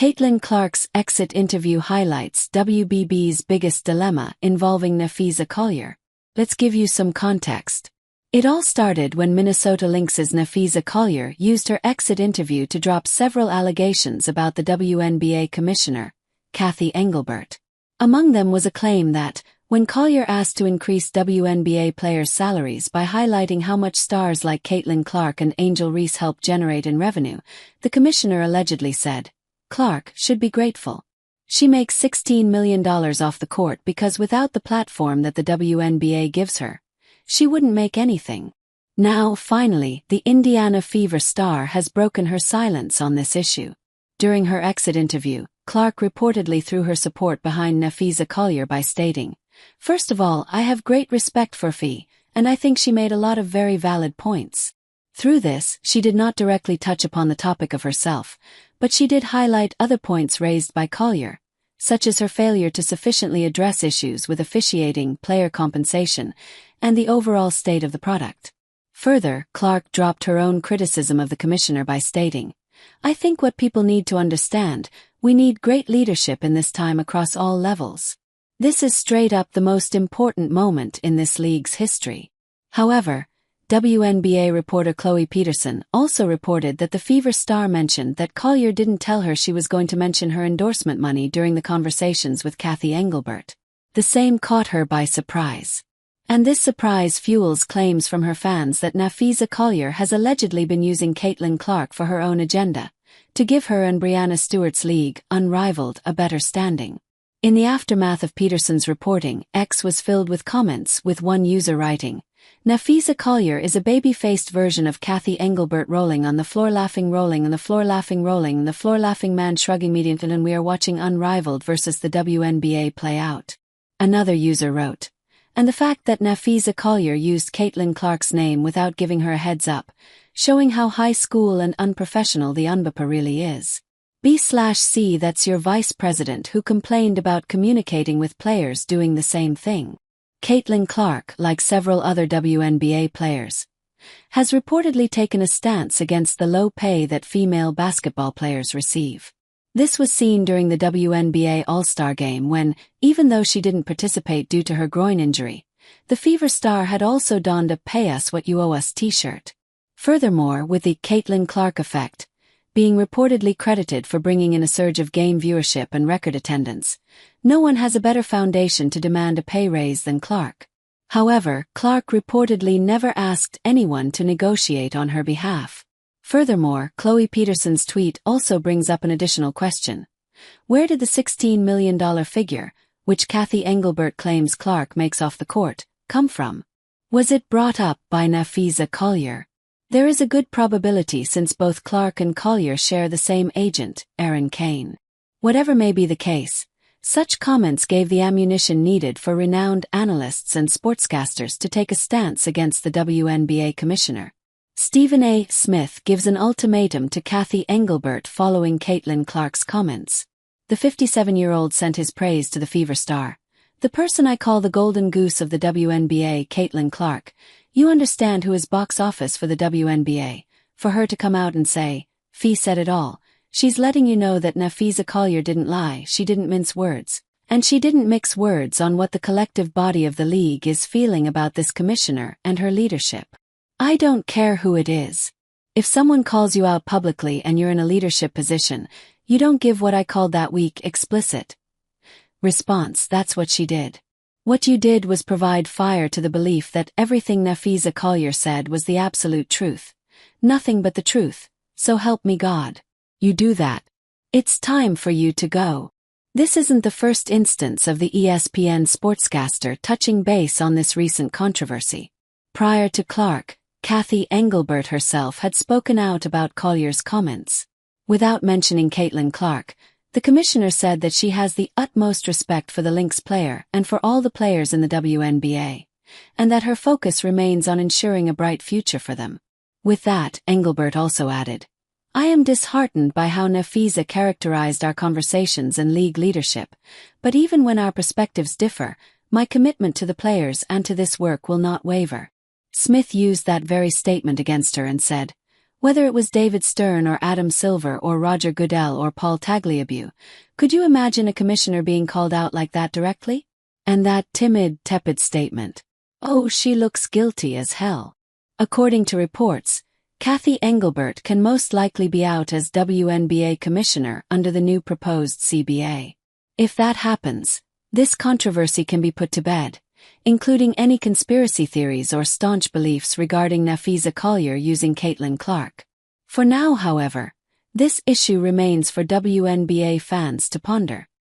Caitlin Clark's exit interview highlights WBB's biggest dilemma involving Napheesa Collier. Let's give you some context. It all started when Minnesota Lynx's Napheesa Collier used her exit interview to drop several allegations about the WNBA commissioner, Cathy Engelbert. Among them was a claim that, when Collier asked to increase WNBA players' salaries by highlighting how much stars like Caitlin Clark and Angel Reese helped generate in revenue, the commissioner allegedly said, "Clark should be grateful. She makes $16 million off the court because without the platform that the WNBA gives her, she wouldn't make anything." Now, finally, the Indiana Fever star has broken her silence on this issue. During her exit interview, Clark reportedly threw her support behind Napheesa Collier by stating, "First of all, I have great respect for Fee, and I think she made a lot of very valid points." Through this, she did not directly touch upon the topic of herself, but she did highlight other points raised by Collier, such as her failure to sufficiently address issues with officiating, player compensation, and the overall state of the product. Further, Clark dropped her own criticism of the commissioner by stating, "I think what people need to understand, we need great leadership in this time across all levels. This is straight up the most important moment in this league's history." However, WNBA reporter Chloe Peterson also reported that the Fever star mentioned that Collier didn't tell her she was going to mention her endorsement money during the conversations with Cathy Engelbert. The same caught her by surprise. And this surprise fuels claims from her fans that Napheesa Collier has allegedly been using Caitlin Clark for her own agenda, to give her and Breanna Stewart's league, Unrivaled, a better standing. In the aftermath of Peterson's reporting, X was filled with comments, with one user writing, "Napheesa Collier is a baby-faced version of Cathy Engelbert rolling on the floor laughing rolling on the floor laughing rolling on the floor laughing man shrugging median and we are watching Unrivaled versus the WNBA play out." Another user wrote, "And the fact that Napheesa Collier used Caitlin Clark's name without giving her a heads up, showing how high school and unprofessional the UNBPA really is. B/C that's your vice president who complained about communicating with players doing the same thing." Caitlin Clark, like several other WNBA players, has reportedly taken a stance against the low pay that female basketball players receive. This was seen during the WNBA All-Star Game when, even though she didn't participate due to her groin injury, the Fever star had also donned a "Pay Us What You Owe Us" t-shirt. Furthermore, with the Caitlin Clark effect being reportedly credited for bringing in a surge of game viewership and record attendance, no one has a better foundation to demand a pay raise than Clark. However, Clark reportedly never asked anyone to negotiate on her behalf. Furthermore, Chloe Peterson's tweet also brings up an additional question. Where did the $16 million figure, which Cathy Engelbert claims Clark makes off the court, come from? Was it brought up by Napheesa Collier? There is a good probability since both Clark and Collier share the same agent, Aaron Kane. Whatever may be the case, such comments gave the ammunition needed for renowned analysts and sportscasters to take a stance against the WNBA commissioner. Stephen A. Smith gives an ultimatum to Cathy Engelbert following Caitlin Clark's comments. The 57-year-old sent his praise to the Fever star. "The person I call the golden goose of the WNBA, Caitlin Clark. You understand who is box office for the WNBA. For her to come out and say, 'Fee said it all,' she's letting you know that Napheesa Collier didn't lie, she didn't mince words. And she didn't mix words on what the collective body of the league is feeling about this commissioner and her leadership. I don't care who it is. If someone calls you out publicly and you're in a leadership position, you don't give what I called that weak, explicit response. That's what she did. What you did was provide fire to the belief that everything Napheesa Collier said was the absolute truth. Nothing but the truth, so help me God. You do that. It's time for you to go." This isn't the first instance of the ESPN sportscaster touching base on this recent controversy. Prior to Clark, Cathy Engelbert herself had spoken out about Collier's comments. Without mentioning Caitlin Clark, the commissioner said that she has the utmost respect for the Lynx player and for all the players in the WNBA, and that her focus remains on ensuring a bright future for them. With that, Engelbert also added, "I am disheartened by how Napheesa characterized our conversations and league leadership, but even when our perspectives differ, my commitment to the players and to this work will not waver." Smith used that very statement against her and said, Whether it was David Stern or Adam Silver or Roger Goodell or Paul Tagliabue, could you imagine a commissioner being called out like that directly? And that timid, tepid statement, "Oh, she looks guilty as hell." According to reports, Kathy Engelbert can most likely be out as WNBA commissioner under the new proposed CBA. If that happens, this controversy can be put to bed, including any conspiracy theories or staunch beliefs regarding Napheesa Collier using Caitlin Clark. For now, however, this issue remains for WNBA fans to ponder.